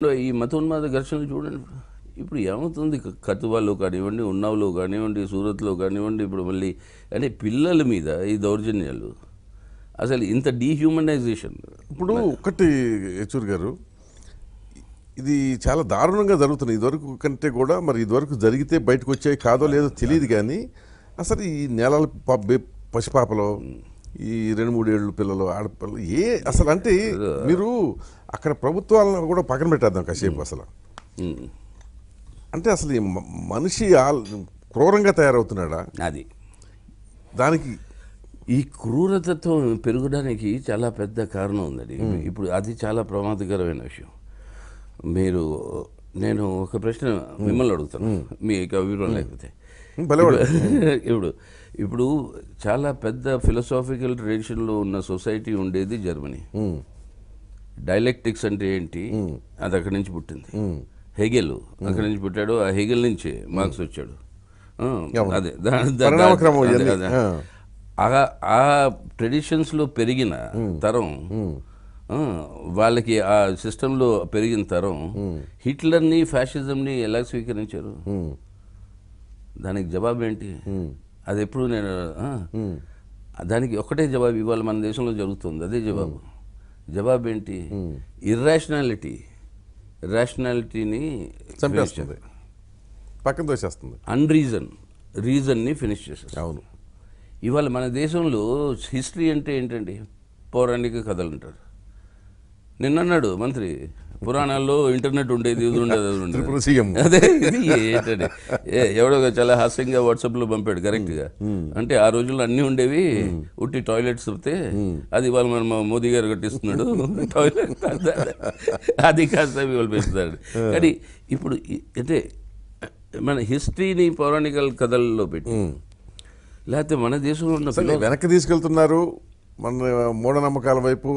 ఈ మతోన్మాద ఘర్షణలు చూడండి. ఇప్పుడు ఏమవుతుంది, కతువాలో కానివ్వండి, ఉన్నావ్లో కానివ్వండి, సూరత్లో కానివ్వండి, ఇప్పుడు మళ్ళీ అంటే పిల్లల మీద ఈ దౌర్జన్యాలు, అసలు ఇంత డీహ్యూమనైజేషన్. ఇప్పుడు ఒకటి యచూర్ గారు, ఇది చాలా దారుణంగా జరుగుతుంది. ఇదివరకు కంటే కూడా మరి ఇదివరకు జరిగితే బయటకు వచ్చాయి కాదో లేదో తెలియదు, కానీ అసలు ఈ నేలల పసిపాపలో ఈ 2-3 ఏళ్ళు పిల్లలు ఆడపిల్లలు అసలు అంటే మీరు అక్కడ ప్రభుత్వాలను కూడా పక్కన పెట్టేద్దాం కాసేపు. అసలు అంటే అసలు ఈ మనిషి క్రూరంగా తయారవుతున్నాడా? అది దానికి ఈ క్రూరతత్వం పెరగడానికి చాలా పెద్ద కారణం ఉందండి. ఇప్పుడు అది చాలా ప్రమాదకరమైన విషయం. నేను ఒక ప్రశ్న మిమ్మల్ని అడుగుతాను, మీకు అభిప్రాయం లేకపోతే. ఇప్పుడు చాలా పెద్ద ఫిలసాఫికల్ ట్రెడిషన్లో ఉన్న సొసైటీ ఉండేది జర్మనీ. డైలెక్టిక్స్ అంటే ఏంటి, అది అక్కడి నుంచి పుట్టింది. హెగెల్ అక్కడి నుంచి పుట్టాడు, ఆ హెగెల్ నుంచే మార్క్స్ వచ్చాడు. అదే ఆ ట్రెడిషన్స్లో పెరిగిన తరం, వాళ్ళకి ఆ సిస్టంలో పెరిగిన తరం హిట్లర్ని ఫ్యాసిజంని ఎలా స్వీకరించారు? దానికి జవాబు ఏంటి? అది ఎప్పుడు నేను దానికి ఒకటే జవాబు ఇవాళ మన దేశంలో జరుగుతుంది. అదే జవాబు ఏంటి? ఇర్రాషనాలిటీని చంపేస్తుంది, పక్కన తోసేస్తుంది. రీజన్ని ఫినిష్ చేసేస్తుంది. అవును, ఇవాళ మన దేశంలో హిస్టరీ అంటే ఏంటండి? పౌరాణిక కథలు అంటారు. నిన్నన్నాడు మంత్రి, పురాణాల్లో ఇంటర్నెట్ ఉండేది, ఇది ఉండేది. అదే ఇది ఏంటండి, ఎవడో చాలా హాస్యంగా వాట్సాప్లో పంపాడు కరెక్ట్గా. అంటే ఆ రోజుల్లో అన్నీ ఉండేవి, ఉట్టి టాయిలెట్స్ వస్తే అది వాళ్ళు మన మోదీ గారు కట్టిస్తున్నాడు టాయిలెట్, అది కాస్త వాళ్ళు పెంచుతాడు. కానీ ఇప్పుడు అంటే మన హిస్టరీని పౌరాణిక కథల్లో పెట్టి, లేకపోతే మన దేశంలో ఉన్న వెనక్కి తీసుకెళ్తున్నారు, మన మూఢనమ్మకాల వైపు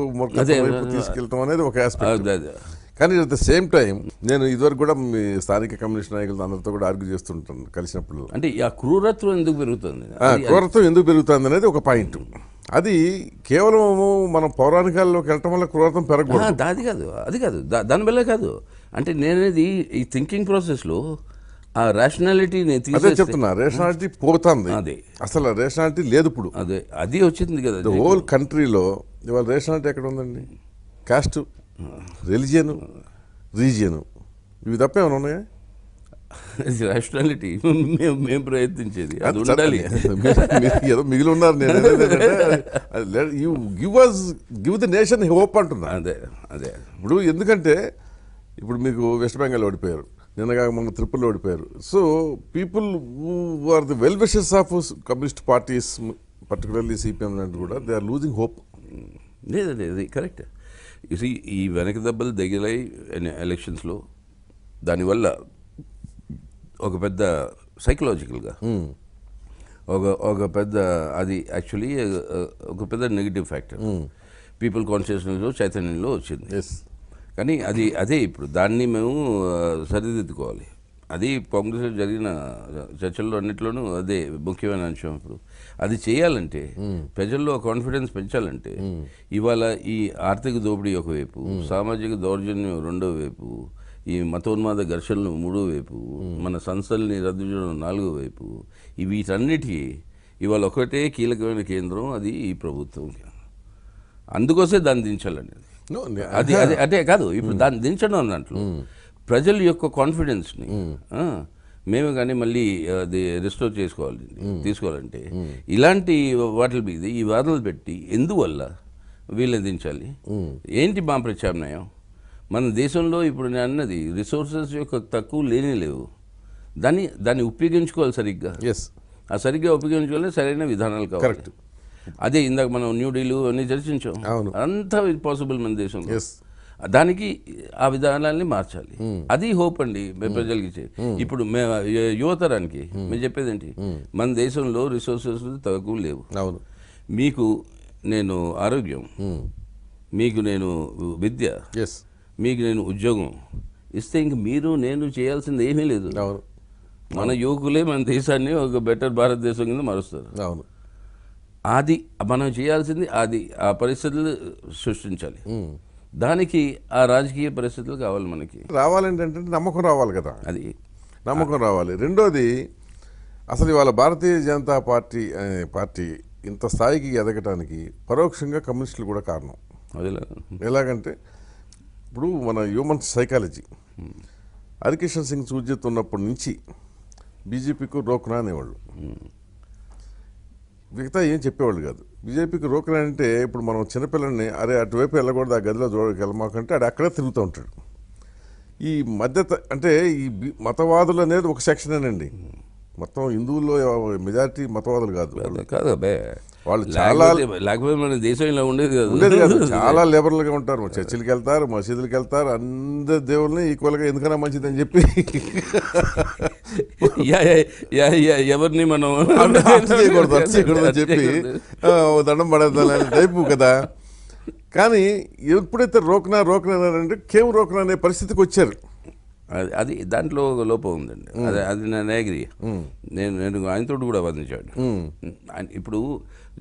తీసుకెళ్తాం అనేది ఒక ఆస్పెక్ట్. కానీ అట్ ద సేమ్ టైం నేను ఇదివరకు కూడా మీ స్థానిక కమ్యూనిస్ట్ నాయకులతో అందరితో కూడా ఆర్గ్యూ చేస్తుంటాను కలిసినప్పుడు. అంటే ఆ క్రూరత్వం ఎందుకు పెరుగుతుంది, అనేది ఒక పాయింట్. అది కేవలం మనం పౌరాణికాల్లోకి వెళ్ళటం వల్ల క్రూరత్వం పెరగకూడదు. అది కాదు దానివల్ల కాదు. అంటే నేనేది ఈ థింకింగ్ ప్రాసెస్లో ఆ రేషనాలిటీని చెప్తున్నా. రేషనాలిటీ పోతుంది, అదే అసలు రేషనాలిటీ లేదు ఇప్పుడు. అది వచ్చింది కదా హోల్ కంట్రీలో. ఇవాళ రేషనాలిటీ ఎక్కడ ఉందండి? కాస్ట్, రిలిజియన్, రీజియన్, ఇవి తప్ప ఏమైనా ఉన్నాయా? రేషనాలిటీ మేము ప్రయత్నించేది అది ఉండాలి. ఏదో మిగిలి ఉన్నారు. నేను గివ్ ద నేషన్ హోప్ అంటున్నా. అదే ఇప్పుడు ఎందుకంటే ఇప్పుడు మీకు వెస్ట్ బెంగాల్ ఓడిపోయారు, నిన్నగా మన త్రిపురలో ఓడిపోయారు. So people who are the well wishers of communist parties, particularly CPM లాంటి కూడా, దే ఆర్ లూజింగ్ హోప్. లేదండి, అది కరెక్ట్. ఈ వెనక దెబ్బలు తగిలాయి ఎలక్షన్స్లో. దానివల్ల ఒక పెద్ద సైకలాజికల్గా ఒక పెద్ద, అది యాక్చువల్లీ ఒక పెద్ద నెగిటివ్ ఫ్యాక్టర్ పీపుల్ కాన్షియస్నెస్లో, చైతన్యంలో వచ్చింది. కానీ అదే ఇప్పుడు దాన్ని మేము సరిదిద్దుకోవాలి. అది కాంగ్రెస్లో జరిగిన చర్చల్లో అన్నింటిలోనూ అదే ముఖ్యమైన అంశం. ఇప్పుడు అది చేయాలంటే, ప్రజల్లో కాన్ఫిడెన్స్ పెంచాలంటే, ఇవాళ ఈ ఆర్థిక దోపిడీ ఒకవైపు, సామాజిక దౌర్జన్యం రెండో వైపు, ఈ మతోన్మాద ఘర్షణలు మూడో వైపు, మన సంస్థల్ని రద్దు చేయడం నాలుగో వైపు, వీటన్నిటికీ ఇవాళ ఒకటే కీలకమైన కేంద్రం, అది ఈ ప్రభుత్వం. అందుకోసమే దాన్ని దించాలండి. అది అదే కాదు, ఇప్పుడు దాన్ని దించడం దాంట్లో ప్రజల యొక్క కాన్ఫిడెన్స్ని మేము కానీ మళ్ళీ అది రిస్టోర్ తీసుకోవాలంటే ఇలాంటి వాటి మీద ఈ వాదనలు పెట్టి ఎందువల్ల వీళ్ళని దించాలి, ఏంటి మా ప్రత్యామ్నాయం? మన దేశంలో ఇప్పుడు నేను అన్నది రిసోర్సెస్ యొక్క తక్కువ లేవు, దాన్ని ఉపయోగించుకోవాలి సరిగ్గా. ఆ సరిగ్గా ఉపయోగించుకోవాలి, సరైన విధానాలు కావాలి. అదే ఇందాక మనం న్యూఢిల్లీ అన్నీ చర్చించాం, అంతా పాసిబుల్ మన దేశంలో. దానికి ఆ విధానాన్ని మార్చాలి. అది హోప్ అండి ప్రజలకి. ఇప్పుడు యువతరానికి మేము చెప్పేది ఏంటి, మన దేశంలో రిసోర్సెస్ తక్కువ లేవు. మీకు నేను ఆరోగ్యం, మీకు నేను విద్య, మీకు నేను ఉద్యోగం ఇస్తే ఇంక మీరు నేను చేయాల్సింది ఏమీ లేదు. మన యువకులే మన దేశాన్ని ఒక బెటర్ భారతదేశం కింద మారుస్తారు. అది మనం చేయాల్సింది, అది ఆ పరిస్థితులు సృష్టించాలి. దానికి ఆ రాజకీయ పరిస్థితులు కావాలి మనకి. రావాలంటే నమ్మకం రావాలి కదా, అది నమ్మకం రావాలి. రెండోది, అసలు ఇవాళ భారతీయ జనతా పార్టీ ఇంత స్థాయికి ఎదగటానికి పరోక్షంగా కమ్యూనిస్టులు కూడా కారణం. అదిలా ఎలాగంటే ఇప్పుడు మన హ్యూమన్ సైకాలజీ, హరికిషన్ సింగ్ సూర్జిత్ ఉన్నప్పటి నుంచి బీజేపీకి రోకనా అనేవాళ్ళు, మిగతా ఏం చెప్పేవాళ్ళు కాదు. బీజేపీకి రోకనా అంటే ఇప్పుడు మనం చిన్నపిల్లల్ని అరే అటువైపు వెళ్ళకూడదు, ఆ గదిలో వెళ్ళమాకంటే ఆడు అక్కడే తిరుగుతూ ఉంటాడు. ఈ అంటే ఈ మతవాదులు అనేది ఒక సెక్షనేనండి, మొత్తం హిందువుల్లో మెజారిటీ మతవాదులు కాదు కాదు అబ్బే. వాళ్ళు చాలా లేకపోతే మన దేశం ఇలా ఉండేది కాదు, చాలా లిబరల్గా ఉంటారు. చర్చిలకు వెళ్తారు, మసీదులకు వెళ్తారు, అందరి దేవుళ్ళని ఈక్వల్గా ఎందుకన్నా మంచిదని చెప్పి ఎవరిని మనం చేయకూడదు అని చెప్పి దండం పడేద్దాం టైపు కదా. కానీ ఎప్పుడైతే రోకనా అంటే కేవ్ రోకనా అనే పరిస్థితికి వచ్చారు, అది దాంట్లో ఒక లోపం ఉందండి. అది నేను అగ్రీ. నేను ఆయనతో కూడా వాదించాడు. ఇప్పుడు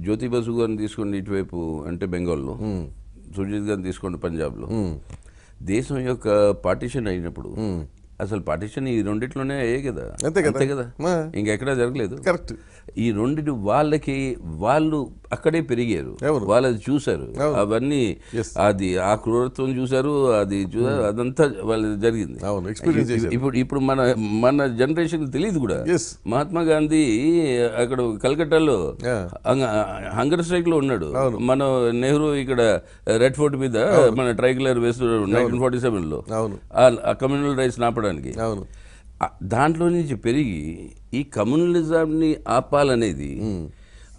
జ్యోతి బసు గారిని తీసుకోండి ఇటువైపు అంటే బెంగాల్లో, సుర్జిత్ గారిని తీసుకోండి పంజాబ్లో. దేశం యొక్క పార్టిషన్ అయినప్పుడు అసలు పార్టిషన్ ఈ రెండిట్లోనే అయ్యే కదా, అంతే కదా, ఇంకెక్కడా జరగలేదు. కరెక్ట్. ఈ రెండిటి వాళ్ళు అక్కడే పెరిగారు, వాళ్ళది చూశారు, అవన్నీ అది ఆ క్రూరత్వం చూశారు, అదంతా వాళ్ళది జరిగింది. ఇప్పుడు మన జనరేషన్ తెలియదు కూడా. మహాత్మా గాంధీ అక్కడ కలకట్టాలో హంగర్ స్ట్రైక్ లో ఉన్నాడు, మన నెహ్రూ ఇక్కడ రెడ్ ఫోర్ట్ మీద మన ట్రైకలర్ వేస్తున్నాడు 1947లో ఆ కమ్యూనల్ రైట్స్ నాపడానికి. దాంట్లో నుంచి పెరిగి ఈ కమ్యూనలిజంని ఆపాలనేది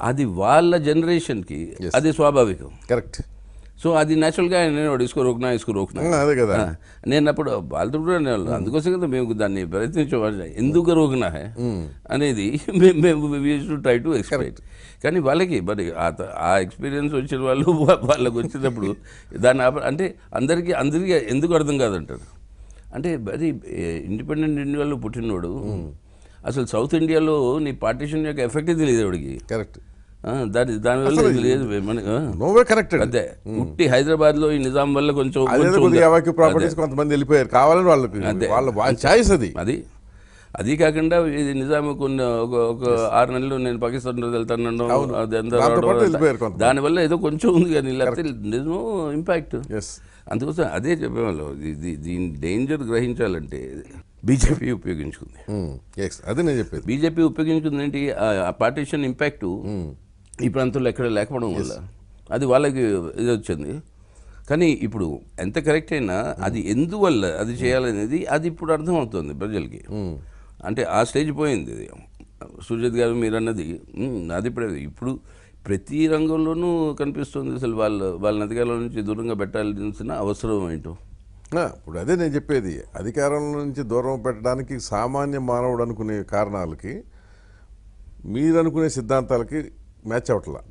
అది వాళ్ళ జనరేషన్కి అది స్వాభావికం. కరెక్ట్. సో అది న్యాచురల్గా నేను ఇసుకో రోకనా అదే కదా. నేను అప్పుడు వాళ్ళతో కూడా అందుకోసం కదా మేము దాన్ని ప్రయత్నించే ఎందుకు రోకనా అనేది మేము ట్రై టు ఎక్స్ప్లెయిన్. కానీ వాళ్ళకి మరి ఆ ఎక్స్పీరియన్స్ వచ్చిన వాళ్ళకి వచ్చినప్పుడు దాన్ని అంటే అందరికీ ఎందుకు అర్థం కాదంటారు. అంటే అది ఇండిపెండెంట్ ఇండియాలో పుట్టినోడు అసలు సౌత్ ఇండియాలో నీ పార్టీషన్ యొక్క ఎఫెక్ట్ తెలియదు వాడికి. కరెక్ట్. దానివల్ల లేదు కరెక్ట్. అదే పుట్టి హైదరాబాద్ లో ఈ నిజాం వల్ల కొంచెం ప్రాపర్టీస్ కొంతమంది వెళ్ళిపోయారు కావాలని వాళ్ళకి చాయిస్ అది కాకుండా ఇది నిజాం కొన్ని ఒక 6 నెలలు నేను పాకిస్తాన్ వెళ్తాను దానివల్ల ఏదో కొంచెం ఉంది కానీ లేకపోతే నిజం ఇంపాక్ట్. అందుకోసం అదే చెప్పేవాళ్ళు దీని డేంజర్ గ్రహించాలంటే బీజేపీ ఉపయోగించుకుంది. అదే నేను చెప్పేది, బీజేపీ ఉపయోగించుకుంది ఏంటి ఆ పార్టీషన్ ఇంపాక్ట్ ఈ ప్రాంతంలో ఎక్కడ లేకపోవడం వల్ల అది వాళ్ళకి ఇది వచ్చింది. కానీ ఇప్పుడు ఎంత కరెక్ట్ అయినా అది ఎందువల్ల అది చేయాలనేది అది ఇప్పుడు అర్థమవుతుంది ప్రజలకి. అంటే ఆ స్టేజ్ పోయింది. సుజిత్ గారు మీరు అన్నది అది ఇప్పుడు ప్రతి రంగంలోనూ కనిపిస్తుంది. అసలు వాళ్ళని అధికారంలో నుంచి దూరంగా పెట్టాల్సిన అవసరం ఏంటో. ఇప్పుడు అదే నేను చెప్పేది, అధికారం నుంచి దూరం పెట్టడానికి సామాన్య మానవుడు అనుకునే కారణాలకి మీరు అనుకునే సిద్ధాంతాలకి మ్యాచ్ అవట్లా.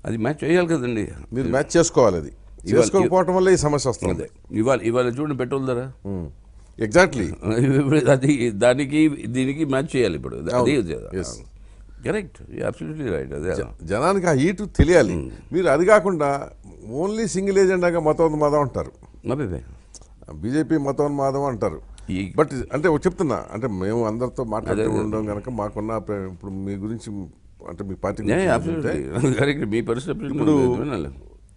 అది మ్యాచ్ చేయాలి కదండి, మీరు మ్యాచ్ చేసుకోవాలి. అది చేసుకోకపోవటం వల్ల ఈ సమస్య వస్తుంది. ఇవాళ చూడండి పెట్రోల్ ధర ఎగ్జాక్ట్లీ అది దానికి దీనికి మ్యాచ్ చేయాలి ఇప్పుడు. అది కరెక్ట్, అబ్సల్యూట్లీ రైట్. అదే జనానికి ఆ హీటు తెలియాలి. మీరు అది కాకుండా ఓన్లీ సింగిల్ ఏజెండాగా మతోన్మాదం అంటారు, బీజేపీ మతోన్మాదం అంటారు. బట్ అంటే చెప్తున్నా, అంటే మేము అందరితో మాట్లాడుతూ ఉండడం కనుక మాకున్న ఇప్పుడు మీ గురించి అంటే మీ పార్టీ ఇప్పుడు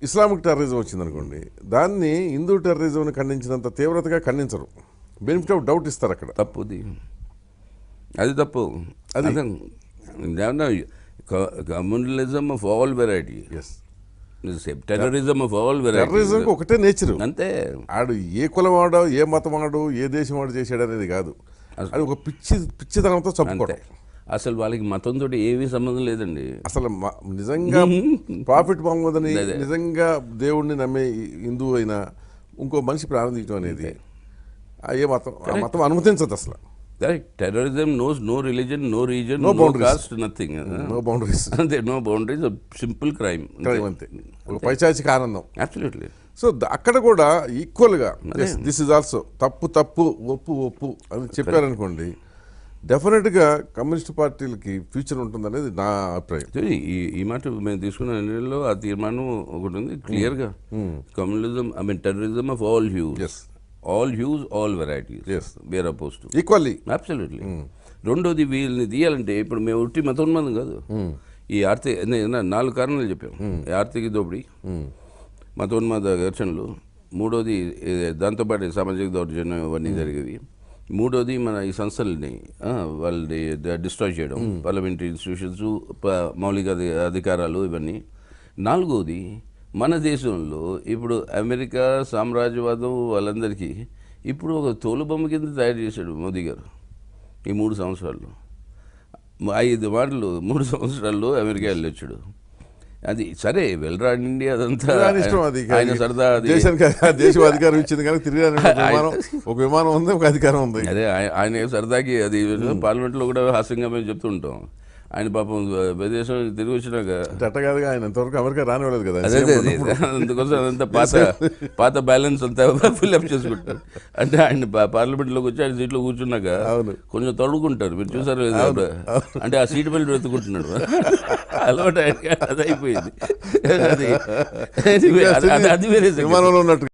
ఇస్లామిక్ టెర్రరిజం వచ్చిందనుకోండి, దాన్ని హిందూ టెర్రరిజంని ఖండించినంత తీవ్రతగా ఖండించరు, బెనిఫిట్ ఆఫ్ డౌట్ ఇస్తారు. అక్కడ తప్పుది, అది తప్పు. అది communalism of all variety, terrorism of all variety. Terrorism ఒకటే నేచర్, అంతే. ఆడు ఏ కులం వాడో ఏ మతం వాడు ఏ దేశం వాడు చేసాడు అనేది కాదు, అది ఒక పిచ్చితనంతో చంపుకోవడం. అసలు వాళ్ళకి మతంతో ఏమీ సంబంధం లేదండి. అసలు నిజంగా ప్రాఫిట్ బాగుందని నిజంగా దేవుడిని నమ్మే హిందువు అయినా ఇంకో మనిషి ప్రాణం తీయటం అనేది ఏ మతం ఆ మతం అనుమతించదు అసలు. Terrorism knows no religion, no reason, no boundaries, nothing. No boundaries, అంతే. నో బౌండరీస్, సింపుల్ క్రైమ్ అంతే, ఒక పైచాచిక ఆనందం. అబ్సల్యూట్లీ. సో అక్కడ కూడా ఈక్వల్గా దిస్ ఇస్ ఆల్సో తప్పు ఒప్పు అని చెప్పారనుకోండి, డెఫినెట్గా కమ్యూనిస్ట్ పార్టీలకి ఫ్యూచర్ ఉంటుందనేది నా అభిప్రాయం. ఈ మాట మేము తీసుకున్న నిర్ణయంలో ఆ తీర్మానం ఒకటి ఉంది క్లియర్గా. Communism terrorism of all hues, yes, all hues, all varieties, Yes. We're opposed to equally. Absolutely. రెండోది వీళ్ళని తీయాలంటే ఇప్పుడు మేము ఉట్టి మతోన్మాదం కాదు, ఈ ఆర్థిక 4 కారణాలు చెప్పాం. ఈ ఆర్థిక దోపిడీ, మతోన్మాద ఘర్షణలు, మూడోది దాంతోపాటు సామాజిక దౌర్జన్యం ఇవన్నీ జరిగేవి, మూడోది మన ఈ సంస్థల్ని వాళ్ళని డిస్ట్రాయ్ చేయడం, పార్లమెంటరీ ఇన్స్టిట్యూషన్స్, మౌలిక అధికారాలు ఇవన్నీ. నాలుగోది మన దేశంలో ఇప్పుడు అమెరికా సామ్రాజ్యవాదం వాళ్ళందరికీ ఇప్పుడు ఒక తోలుబొమ్మ కింద తయారు చేశాడు మోదీ గారు ఈ 3 సంవత్సరాల్లో. 5 మాటలు 3 సంవత్సరాల్లో అమెరికా వెళ్ళొచ్చాడు. అది సరే వెళ్ళరాండి, అదంతా ఇష్టం. అది ఆయన సరదా. దేశం అధికారం ఇచ్చింది కానీ తిరిగి ఒక విమానం ఉంది, ఒక అధికారం ఉంది. అదే ఆయన సరదాకి అది పార్లమెంట్లో కూడా హాస్యంగా మేము చెప్తూ ఉంటాం. ఆయన పాపం విదేశం తిరిగి వచ్చినాక అట్ట కాదుగా, ఆయన ఇంతవరకు అమెరికా రానివ్వలేదు కదా. అదే అందుకోసం అదంతా పాత బ్యాలెన్స్ అంతా ఫిల్అప్ చేసుకుంటారు. అంటే ఆయన పార్లమెంట్లోకి వచ్చి ఆయన సీట్లో కూర్చున్నాక కొంచెం తడుకుంటారు, మీరు చూసారు. అంటే ఆ సీట్ బెల్ట్ వెతుకుంటున్నాడు, అలవాటు అది అయిపోయింది. అది వేరే విమానంలో ఉన్నట్టు